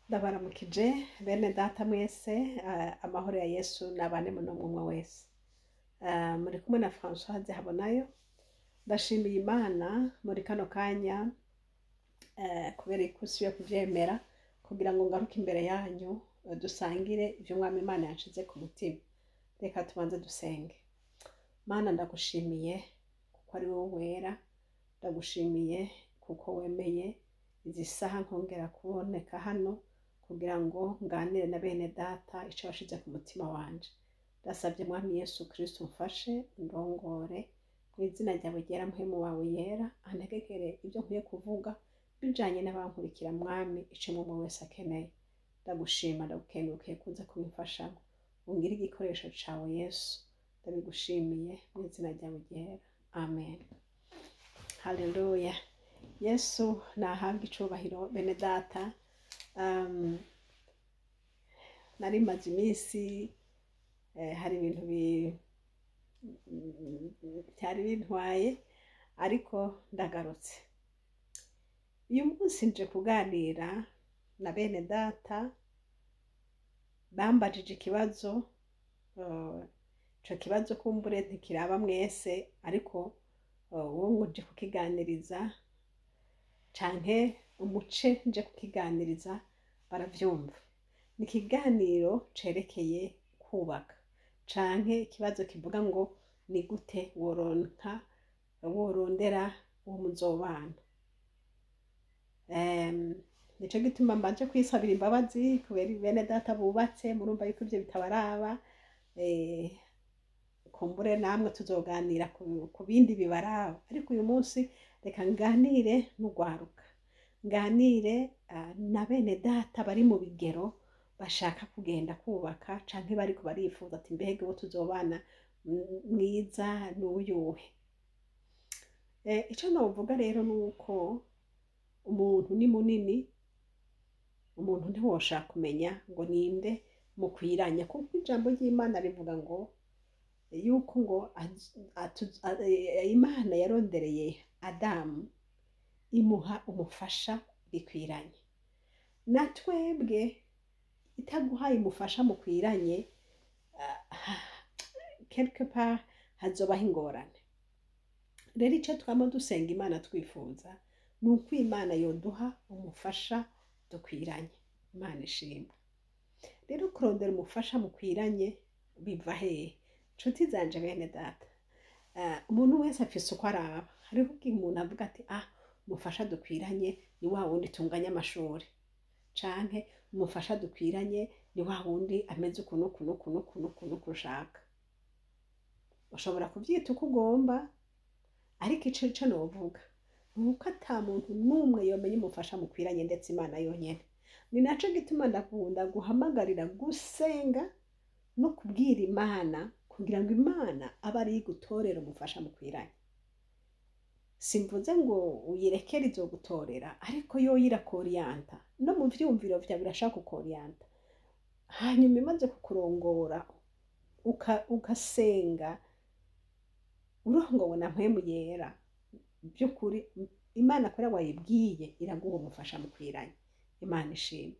Ndabaramukije bene data mwese amahoro ya Yesu nabane muno mumwe wese. Muri kumwe na Françoise Habonayo. Ndashimiye Imana muri kano kanya kubera ikusi yo kuvyemera kugira ngo ngaruke imbere yanyu dusangire ivyo Mwami Imana yanshize ku mutima. Reka tubanze dusenge. Mana ndagushimiye kuko ari wowe wera, ndagushimiye kuko wemeye izi saha nkongera kuboneka hano kugira ngo nganire na bene data ico washize ku mutima wanje. Ndasabye Mwami Yesu Kristo umfashe ndongore mu izina ryawe ryera, mpwemu wawe yera antegekere ibyo nkwiye kuvuga bijanye n'abankurikira Mwami, ico umwe wese akeneye. Ndagushima ndagukengurukiye kuza kubimfashamo, ungire igikoresho cawe Yesu, ndabigushimiye mu izina ryawe ryera, amen. Haleluya. Yesu nahabwe icubahiro bene data. Nari maze iminsi hari ibintu byari bintwaye ariko ndagarutse. Uyu munsi nje kuganira na bene data bambajije ikibazo. Ico kibazo kumbure ntikiraba mwese ariko wowe nguje kukiganiriza canke umuce nje kukiganiriza baravyumva. Ni ikiganiro cerekeye kubaka canke ikibazo kivuga ngo ni gute worondera uwo muzobana. Nico gituma mbanje kwisabira imbabazi kubera bene data bubatse, murumva yuko ivyo bitabaraba. Kumbure namwe tuzoganira ku bindi bibaraba, ariko uyu munsi reka nganire n'ugwaruka, nganire na bene data bari mu bigero bashaka kugenda kubaka canke bariko barifuza ati mbega uwo tuzobana mwiza n'uyuhe. Ico novuga rero nuko umuntu ni munini, umuntu ntiwoshaka kumenya ngo ninde mukwiranye, kuko ijambo ry'Imana rivuga ngo yuko ngo Imana yarondereye Adamu imuha umufasha bikwiranye. Na twebwe itaguhaye umufasha mukwiranye, quelque part hazobaho ingorane. Rero ico twama dusenga Imana twifuza nuko Imana yoduha umufasha dukwiranye. Imana ishimwe. Rero kurondera umufasha mukwiranye biva hehe? Nshuti zanje bene data, umuntu wese afise uko araba. Hariho umuntu avuga ati umufasha dukwiranye ni wa wundi tunganya amashuri, canke umufasha dukwiranye ni wa wundi ameze ukuntu ushaka. Ushobora kuvyita uko ugomba, ariko ico novuga nuko ata muntu n'umwe yomenya umufasha mukwiranye ndetse Imana yonyene. Ni naco gituma ndakunda guhamagarira gusenga no kubwira Imana kugira ngo Imana abe ari gutorera umufasha mukwiranye. Simvuze ngo uyirekere izogutorera, ariko yo irakoriyanta no mu vyumviro vyawe birashaka kukoriyanta. Hanyuma imaze kukurongora ugasenga urongowe na mpwemu yera, by'ukuri Imana kora wayibwiye iraguha umufasha mukwiranye. Imana ishimwe.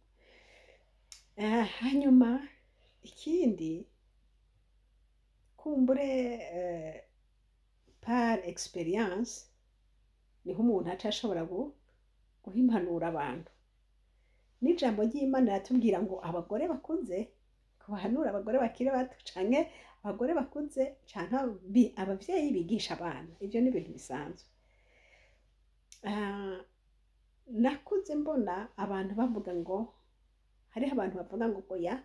Hanyuma ikindi kumbure par experience niho umuntu aca ashobora guhimpanura abantu. N'ijambo ry'Imana yatubwira ngo abagore bakuze kubahanura abagore bakiri bato, canke abagore bakuze canke abavyeyi bigisha abana. Ivyo ni ibintu bisanzwe. Nakuze mbona abantu bavuga ngo, hariho abantu bavuga ngo oya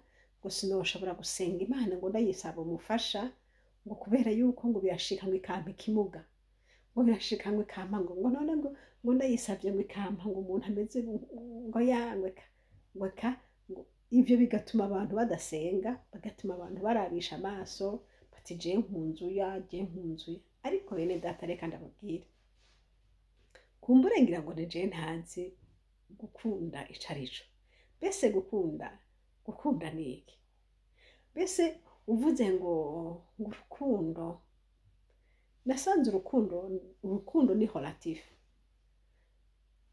ngo sinoshobora gusenga Imana ngo ndayisaba umufasha ngo kubera yuko ngo birashika ngo ikampa ikimuga, ngo birashika ngo ikampa ngo none ngo ndayisavye ngo ikampa ngo umuntu ameze ngo yangweka ngo ivyo bigatuma abantu badasenga, bagatuma abantu barabisha amaso bati je nkunzuya. Ariko bene data reka ndababwira, kumbure ngira ngo nije ntazi gukunda ico arico. Bese gukunda ni iki? Bese uvuze ngo urukundo, nasanze urukundo ni relatif.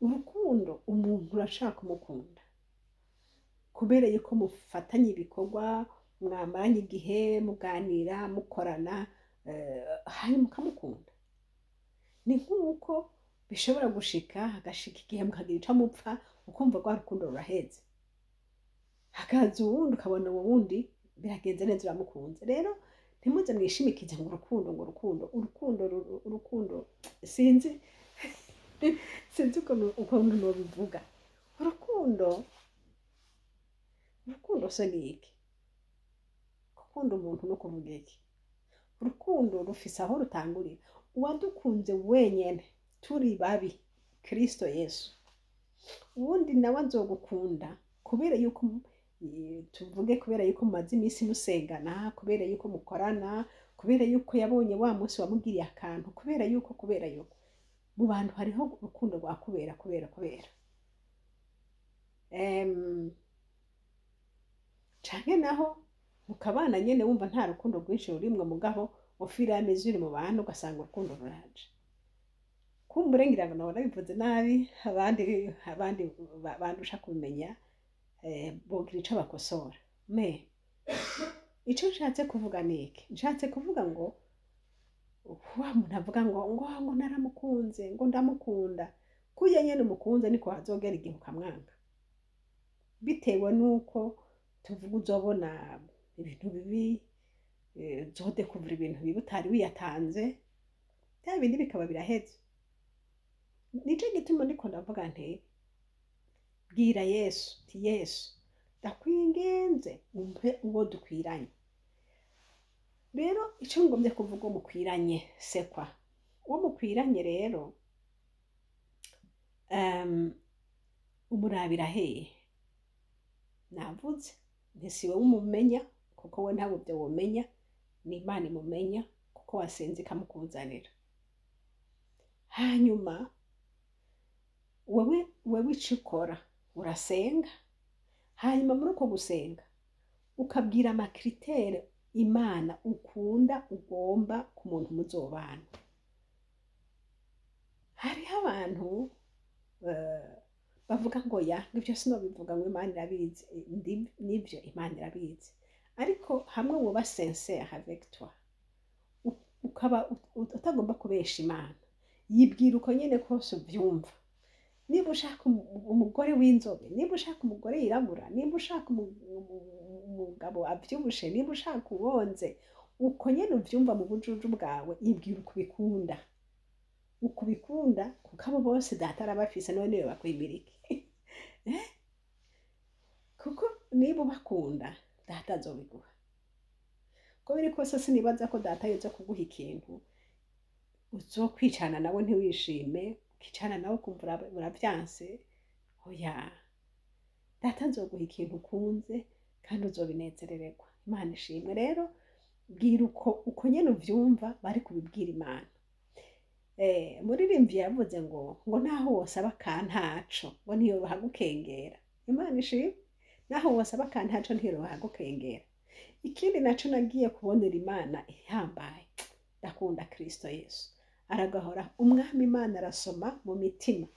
Urukundo umuntu urashaka kumukunda, kubera yuko mufatanye ibikorwa mwamaranye igihe muganira mukorana hanyuma ukamukunda. Ni nk'uko bishobora gushika hagashika igihe mukagira ico mupfa ukumva rwa rukundo ruraheze, hakaza uwundi ukabona uwo wundi biragenze neza uramukunze. Rero ntimuze mwishimikize ngo urukundo sinzi ukuntu nobivuga. Urukundo se ni iki? Gukunda umuntu no kuvuga iki? Urukundo rufise aho rutangurira. Uwadukunze wenyene turi babi, Kristo Yesu, uwundi nawe azogukunda kubera yuko tuvuge kubera yuko mumaze iminsi musengana, kubera yuko mukorana, kubera yuko yabonye wa munsi wamugiriye akantu, kubera yuko mu bantu hariho urukundo rwa kubera. Canke naho mukabana nyene wumva nta rukundo rwinshi rurimwo mugabo ufira amezi uri mu bantu ugasanga urukundo ruraje. Kumbure ngira ngo nabona bivuze nabi, abandi bandusha kubimenya bogira ico bakosora. Ico nshatse kuvuga niki? Nshatse kuvuga ngo wa muntu avuga ngo naramukunze, ngo ndamukunda. Kuya nyene umukunze niko hazogera igihe ukamwanga. Bitewe nuko tuvuga uzobona ibintu bibi, uzodekuvura ibintu bibi utari wiyatanze, bya bindi bikaba biraheze. Nico gituma ndiko ndavuga nti bwira Yesu, ti Yesu ndakwingenze umpe uwo dukwiranye. Rero ico ngomvye kuvuga mukwiranye sekwa. Uwo mukwiranye rero umurabira hehe? Navuze ntisiwe umumenya kuko we ntabwo byo womenya, ni Imana imumenya kuko wasenze ikamukuzanira. Hanyuma wewe ico ukora urasenga, hanyuma muri uko gusenga ukabwira amakritere Imana ukunda ugomba ku muntu muzobana. Hariho abantu bavuga ngo ibyo sinobivuga ngo Imana irabizi. Nibyo Imana irabizi, ariko hamwe woba sincere avec toi ukaba utagomba kubesha Imana, yibwira uko nyene kose uvyumva. Niba ushaka umugore w'inzobe, niba ushaka umugore yirabura, niba ushaka umugabo avyibushe, niba ushaka uwonze, uko nyene uvyumva mu bujuju bwawe, yibwira uko ubikunda kuko abo bose data arabafise none niwe bakwimirike. Kuko niba ubakunda data azobiguha. Ko biri kose sinibaza ko data yoza kuguha ikintu uzokwicana nawe ntiwishime, ukicana nawe kumva uravyanse. Oya, data azoguha ikintu ukunze kandi uzobinezerererwa. Imana ishimwe. Rero bwira uko nyene uvyumva bari kubibwira Imana. Muririmvye yavuze ngo naho wosaba kantaco ngo ntiyobaha gukengera. Imana ishimwe. Naho wosaba kantaco ntiyobaha gukengera. Ikindi naco nagiye kubonera Imana ihambaye, ndakunda Kristo Yesu. Aragahora umwami Imana arasoma mu mitima.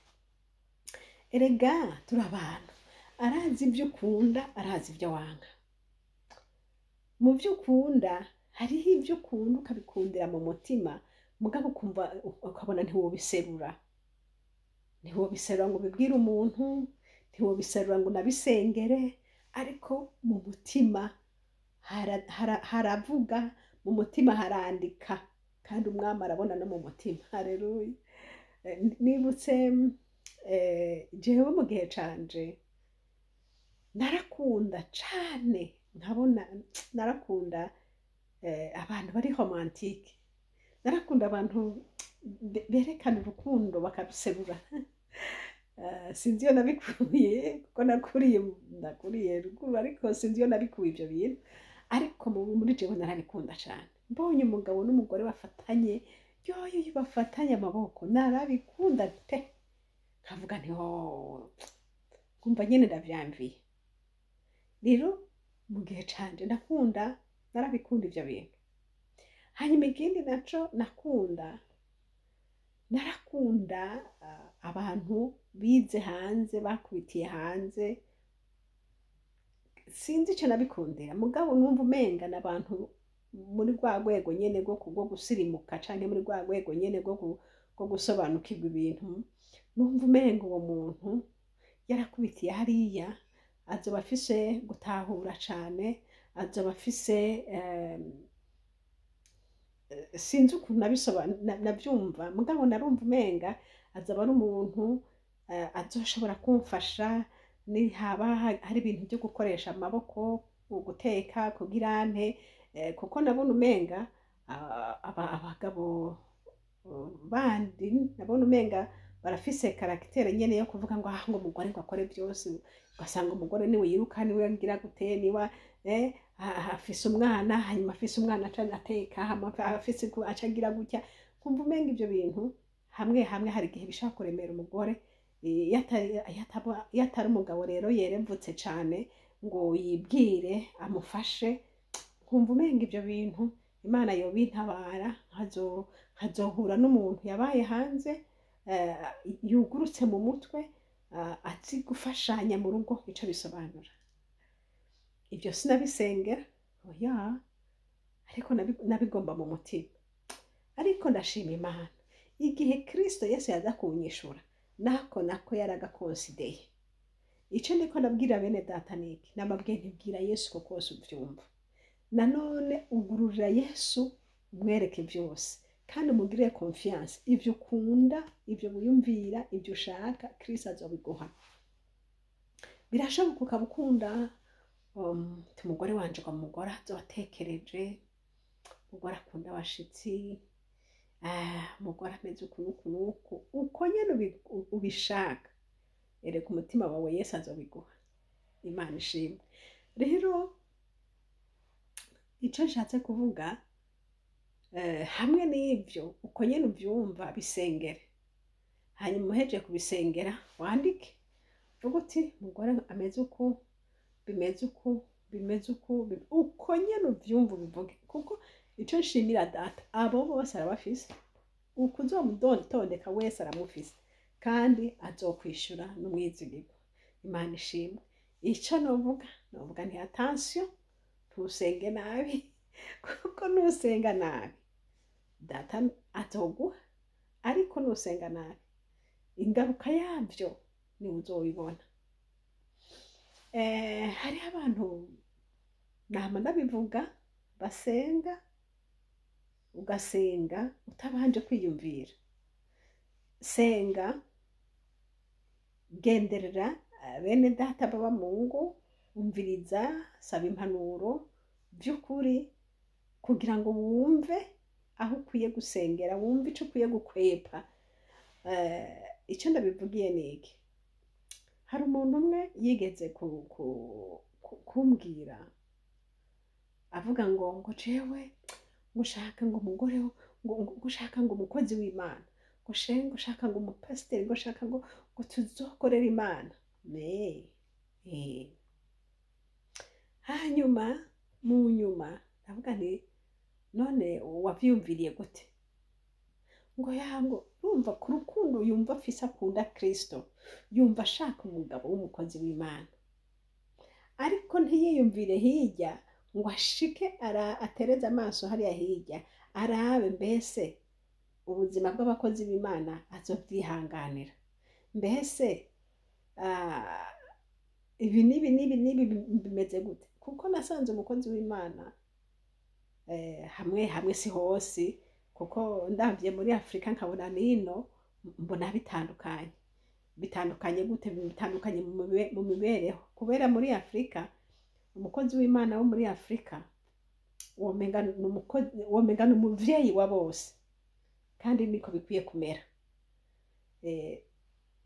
Erega turabana, arazi ibyo ukunda, arazi ibyo wanga. Mu byo ukunda hariho ibyo ukunda ukabikundira mu mutima, mugabo ukumva ukabona ntiwobiserura ngo ubibwire umuntu, ntiwobiserura ngo nabisengere, ariko mu mutima haravuga, mu mutima harandika, kandi umwami arabona no mu mutima. Haleluya. Nibutse jewe mu gihe canje narakunda cane, nkabona narakunda abantu bari romantique, narakunda abantu berekana urukundo bakaruserura. Sinzi iyo nabikuye kuko nakuriye ruguru, ariko sinzi iyo nabikuye ibyo bintu, ariko muri jewe narabikunda cane. Mbonye umugabo n'umugore bafatanye, bafatanye amaboko, narabikunda te, nkavuga nti kumva nyene ndavyamviye. Rero mu gihe canje narabikunda ivyo bintu. Hanyuma ikindi naco narakunda abantu bize hanze, bakubitiye hanze, sinzi icyo nabikundira mugabo numva umenga n'abantu muri rwa rwego nyene rwo gusirimuka canke muri rwa rwego nyene rwo gusobanukirwa ibintu numva umenga uwo muntu yarakubitiye hariya azoba afise gutahura cane azoba afise sinzi ukuntu nabyumva mugabo narumva umenga azoba ari umuntu azoshobora kumfasha ni haba hari ibintu byo gukoresha amaboko guteka kugira nte kuko nabona umenga abagabo bandi nabona umenga barafise karaktere nyene yo kuvuga ngo ngo umugore ngo akore byose ugasanga umugore niwe yiruka niwe ngira gute niwa afise umwana hanyuma afise umwana ateka afise acagira gutya kumva umenga ibyo bintu hamwe hari igihe bishaka kuremera umugore yatari umugabo rero yerevutse cane ngo yibwire amufashe kumva umenga ibyo bintu Imana yobintabara nkazohura n'umuntu yabaye hanze yugurutse mu mutwe azi gufashanya mu rugo ico bisobanura ibyo sinabisengera oya ariko nabigomba mu mutima ariko ndashima Imana igihe Kristo Yesu yaza kunyishura nako yaragakonsideye ico niko nabwira bene data niki namabwiye ntibwira Yesu ko kose uvyumva nanone ugururira Yesu umwereke byose kandi umugirire confiance ivyo ukunda ivyo wiyumvira ivyo ushaka Kristo azobiguha birashoboka ukabukunda umugore wanje ngo umugore azobatekereje umugore akunda abashitsi umugore ameze uku uko nyene ubishaka ereka umutima wawe Yesu azobiguha Imana ishimwe rero ico nshatse kuvuga hamwe n'ibyo uko nyene uvyumva bisengere hanyuma uheje kubisengera wandike vuga uti umugore ameze uku bimeze uku uko nyene uvyumva ubivuge kuko ico nshimira data abo bose arabafise uko uzomutondeka wese aramufise kandi azokwishura n'umwizigirwa Imana ishimwe ico novuga nti attention ntusenge nabi kuko nusenga nabi data azoguha ariko nusenga nabi ingaruka yabyo ni uzobibona hari abantu nama ndabivuga basenga ugasenga utabanje kwiyumvira senga genderera bene data baba mu ngo umviriza saba impanuro by'ukuri kugira ngo wumve aho ukwiye gusengera wumve ico ukwiye gukwepa icyo ndabivugiye niki hari umuntu umwe yigeze kumbwira avuga ngo jewe ngushaka ngo umugore ngo gushaka ngo umukozi w'Imana ngo ushaka ngo umupasiteri ngo ushaka ngo tuzokorera Imana hanyuma mu nyuma ndavuga nti none wavyumviriye gute ngo yango urumva ku rukundo yumva afise akunda Kristo yumva ashaka umugabo w'umukozi w'Imana ariko ntiyiyumvire hirya ngo ashike atereze amaso hariya hirya arabe mbese ubuzima bw'abakozi b'Imana azobyihanganira mbese ibi nibi bimeze gute kuko nasanze umukozi w'Imana hamwe si hose kuko ndavye muri Afrika nkabona nino mbona bitandukanye gute bitandukanye mu mibereho kubera muri Afrika umukozi w'Imana wo muri Afrika womenga n'umuvyeyi wa bose kandi niko bikwiye kumera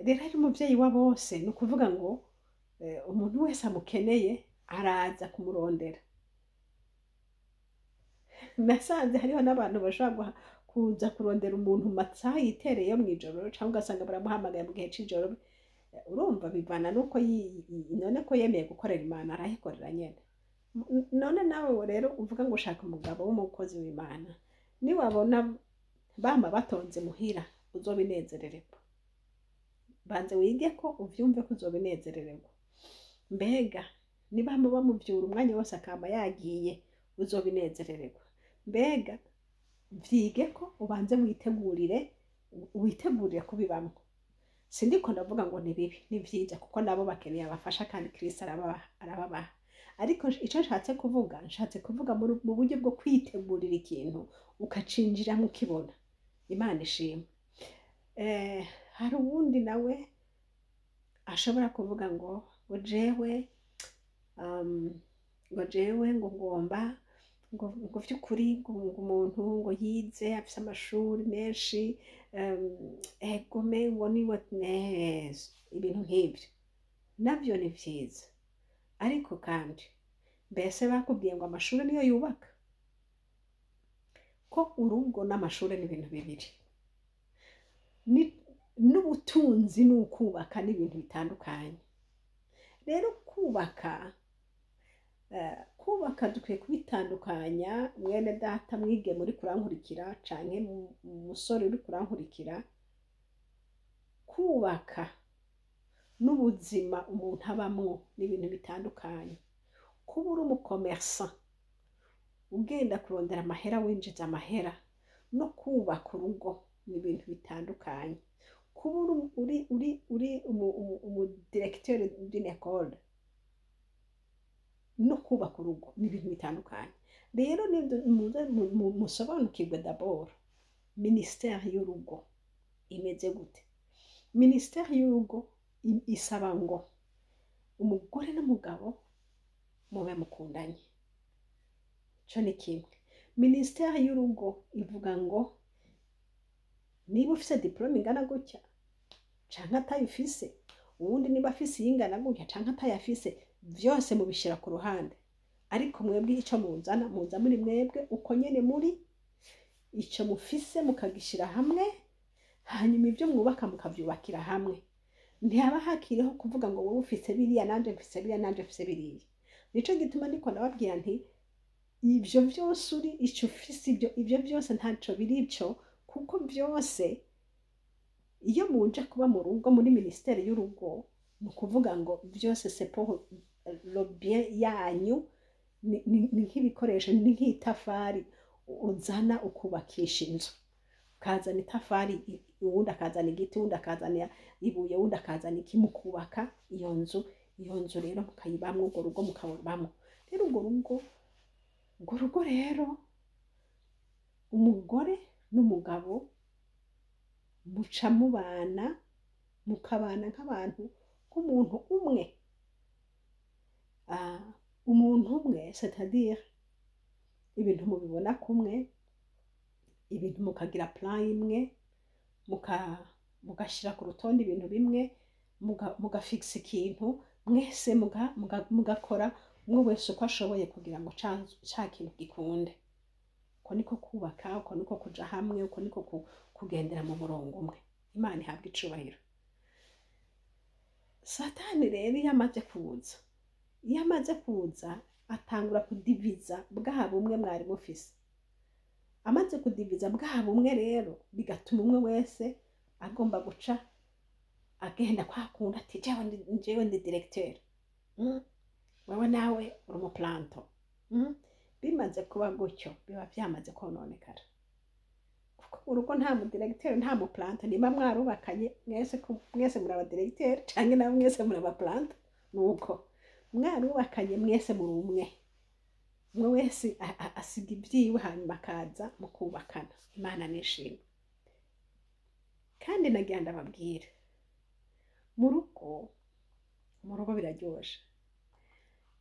rero ari umuvyeyi wa bose ni ukuvuga ngo umuntu wese amukeneye araza kumurondera nasanze hariho n'abantu bashobora kuza kurondera umuntu masaha yitereye mu ijoro cyangwa ugasanga baramuhamagaye mu gihe c'ijoro urumva bivana nuko none ko yemeye gukorera Imana arayikorera nyene none nawe rero uvuga ngo ushaka umugabo w'umukozi w'Imana niwabona bama batonze muhira uzobinezerererwa banze wige ko uvyumve ko uzobinezerererwa mbega niba muba muvyura umwanya wose akama yagiye uzobinezerererwa. Mbega vyige ko ubanze witegurire kubibamwo. Sindiko ndavuga ngo ni bibi, ni vyiza kuko nabo bakeneye abafasha kandi Kristo arababaha. Ariko ico nshatse kuvuga mu buryo bwo kwitegurira ikintu ukacinjiramwo ukibona. Imana ishimwe. Hari uwundi nawe ashobora kuvuga ngo jewe ngo ngomba ngo vy'ukuri ngo umuntu ngo yize afise amashuri menshi egome ngo niwe neza ibintu nk'ibyo navyo ni vyiza, ariko kandi mbese bakubwiye ngo amashuri niyo yubaka? Ko urugo n'amashuri ni ibintu bibiri, n'ubutunzi n'ukubaka ni ibintu bitandukanye. Rero kubaka dukwiye kubitandukanya. Mwene data mwige muri kurankurikira canke musore uri kurankurikira, kubaka n'ubuzima umuntu abamwo ni ibintu bitandukanye. Kuba uri umukomersa ugenda kurondera amahera winjiza amahera no kubaka urugo ni ibintu bitandukanye. Kuba uri umudirecteur d'une école no kubaka urugo ni ibintu bitandukanye. Rero musobanukirwe d'abord ministère y'urugo imeze gute. Ministère y'urugo isaba ngo umugore n'umugabo mube mukundanye, co ni kimwe. Ministère y'urugo ivuga ngo niba ufise diplome ingana gutya canke atayifise, uwundi niba afise iyingana gutya canke atayafise, vyose mubishira ku ruhande. Ariko mwebwe ico muza muri mwebwe uko nyene muri, ico mufise mukagishira hamwe, hanyuma ivyo mwubaka mukavyubakira hamwe. Ntihaba hakiriho kuvuga ngo wowe ufise biriya nanje mfise biriya nanje mfise biriya. Nico gituma ndiko ndababwira nti ivyo vyose uri ico ufise ivyo byose ntaco birico, kuko byose iyo muje kuba mu rugo muri ministeri y'urugo ni ukuvuga ngo byose c'est pour le bien yanyu. Ni nk'ibikoresho, ni nk'itafari uzana ukubakisha inzu. Ukazana itafari, uwundi akazana igiti, uwundi akazana ibuye, uwundi akazana iki, mukubaka iyo nzu rero mukayibamwo, urwo rugo mukabamwo. Rero urwo rugo rero umugore n'umugabo muca mukabana nk'abantu, nk'umuntu umwe. Umuntu umwe c'est-à-dire ibintu mubibona kumwe, ibintu mukagira plan imwe, mugashira ku rutonde ibintu bimwe, mugafixa ikintu mwese mugakora umwe wese uko ashoboye kugira ngo ca kintu gikunde. Uko niko kubaka, uko niko kuja hamwe, uko niko kugendera mu murongo umwe. Imana ihabwa icubahiro. Satani rero iyo amaze kuza atangura kudiviza bwa bumwe mwari mufise. Amaze kudiviza bwa bumwe rero bigatuma umwe wese agomba guca agenda kwa kundi ati jewe ndi directeur, wewe nawe uri umuplanto. Bimaze kuba gutyo biba vyamaze kononekara, kuko urugo nta mu directeur nta mu planto. Niba mwarubakanye mwese muri aba directeur canke nawe mwese muri aba planto, nuko mwarubakanye mwese muri umwe wese asiga ibyiwe hanyuma akaza mukubakana. Imana nishimwe. Kandi nagira ndababwire, mu rugo biraryoshe.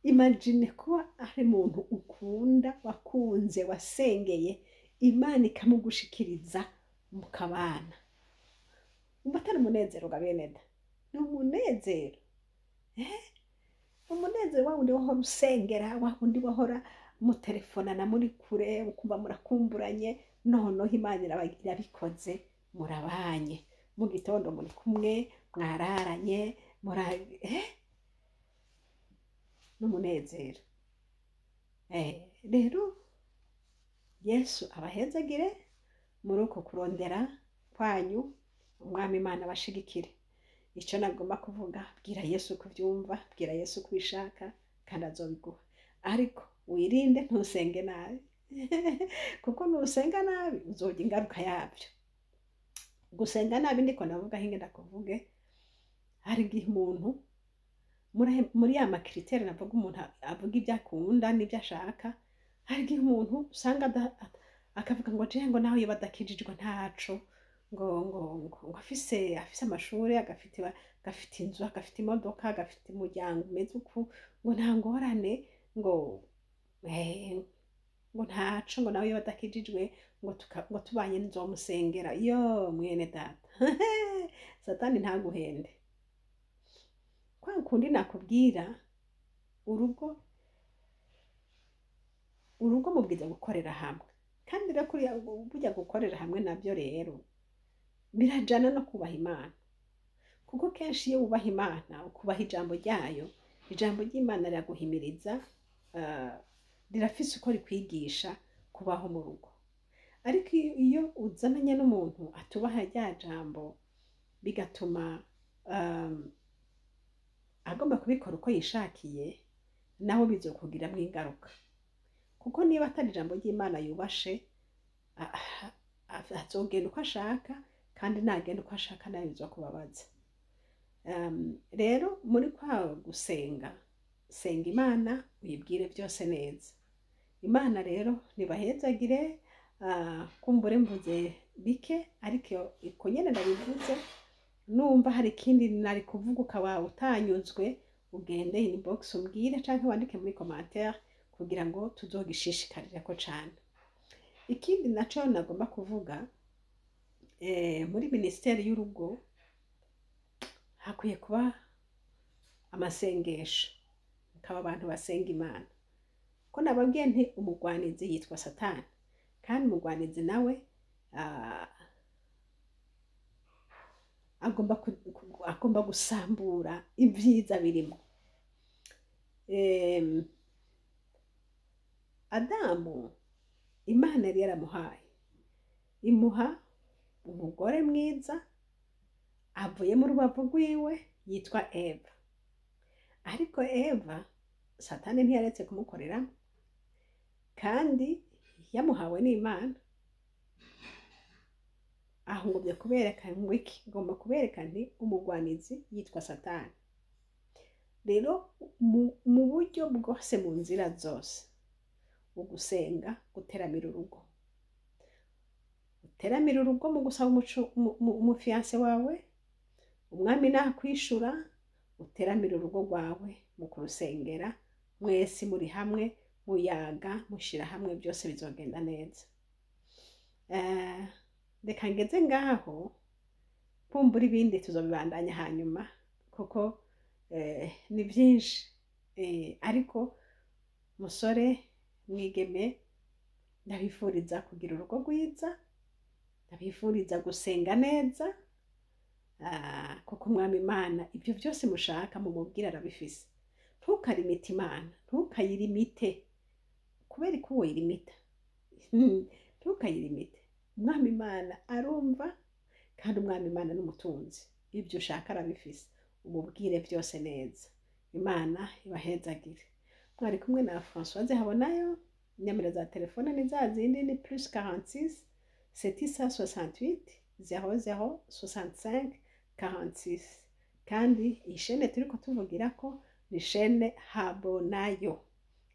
Imagine kuba ari umuntu ukunda, wakunze, wasengeye, Imana ikamugushikiriza mukabana. Umva atari umunezero ga beneda? Ni umunezero. Umunezero wa wundi wahora usengera, wa wundi wahora mutelefonana muri kure, ukumva murakumburanye, noneho Imana irabikoze, murabanye. Mu gitondo muri kumwe, mwararanye, n'umunezero. Rero Yesu abahezagire muri uko kurondera kwanyu, umwami Imana abashigikire. Ico nagomba kuvuga, bwira Yesu kuvyumva, bwira Yesu kubishaka, kandi azobiguha, ariko wirinde ntusenge nabi kuko nusenga nabi uzogira ingaruka yabyo. Gusenga nabi ndiko ndavuga hinge ndakuvuge, hari igihe umuntu muri ya makriteri navuga umuntu avuga ibyo akunda n'ibyo ashaka, hari igihe umuntu usanga akavuga ngo je ngo nawe badakijijwe ntaco, ngo afise amashuri, agafite inzu, agafite imodoka, agafite umuryango umeze uku, ngo nta ngorane, ngo ntaco, ngo nawe badakijijwe, ngo tubanye nzomusengera. Yo mwene data Satani ntaguhende. Kwa kundi nakubwira, urugo mubwiza gukorera hamwe, kandi rero burya gukorera hamwe nabyo rero birajana no kubaha Imana, kuko kenshi iyo wubaha Imana ukubaha ijambo ryayo, ijambo ry'Imana riraguhimiriza, rirafise uko rikwigisha kubaho mu rugo. Ariko iyo uzananye n'umuntu atubaha rya jambo, bigatuma agomba kubikora uko yishakiye, naho bizokugiramwo ingaruka, kuko niba atari ijambo ry'Imana yubashe, azogenda uko ashaka, kandi nagenda uko ashaka nawe bizokubabaza. Rero muri kwa gusenga, senga Imana uyibwire byose neza. Imana rero nibahezagire. Kumbure mvuze bike, ariko iko nyene ndabivuze. Numva hari ikindi nari kuvuga ukaba utanyuzwe, ugende inbox umbwire canke wandike muri commentaire kugira ngo tuzogishishikarire ko cane. Ikindi naco nagomba kuvuga, muri ministeri y'urugo hakwiye kuba amasengesho, akaba abantu basenga Imana. Ko nababwiye nti umugwanizi yitwa Satani, kandi umugwanizi nawe agomba gusambura ibyiza birimo. Adamu Imana yari yaramuhaye, imuha umugore mwiza avuye mu rubavu rwiwe yitwa Eva. Ariko Eva Satani ntiyaretse kumukorera, kandi yamuhawe n'Imana. Aho ngomba kubereka ngwiki, ngomba kubereka nti umugwanizi yitwa Satani. Rero mu buryo bwose, mu nzira zose, ugusenga guteramira urugo, uteramira urugo mu gusaba umufiance wawe, umwami nakwishura, uteramira urugo rwawe mu kurusengera, mwese muri hamwe, muyaga, mushira hamwe, byose bizogenda neza. Reka ngeze ngaho, kumbura ibindi tuzobibandanya hanyuma, kuko ni byinshi. Ariko musore, mwigeme, ndabifuriza kugira urugo rwiza, ndabifuriza gusenga neza, kuko umwami Imana ibyo byose mushaka mumubwira arabifise. Ntukarimite Imana, ntukayirimite, kubera ko woyirimita. Ntukayirimite. Umwami Imana arumva, kandi umwami Imana n'umutunzi, ibyo ushaka arabifise, umubwire byose neza. Imana ibahezagire. Mwari kumwe na Françoise Habonayo. Nimero za telefone ni za zindi, ni +46 768 00 65 46. Kandi iyi shene turiko tuvugira ko ni shene Habonayo.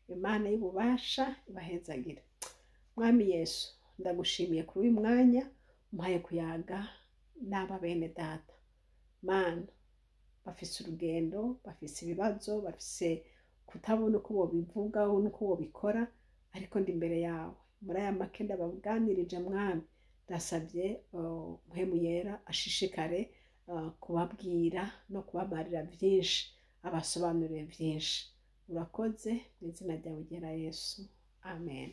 Imana y'ububasha ibahezagire. Mwami Yesu, ndagushimiye kuri uyu mwanya umpaye kuyaga n'aba bene data. Mana, bafise urugendo, bafise ibibazo, bafise kutabona uko bobivuga n'uko bobikora, ariko ndi imbere yawe. Muri aya make ndabaganirije mwami, ndasabye Mpwemu Yera ashishikare kubabwira no kubabarira byinshi, abasobanurire byinshi. Urakoze mu izina ryawe ryera Yesu. Amen.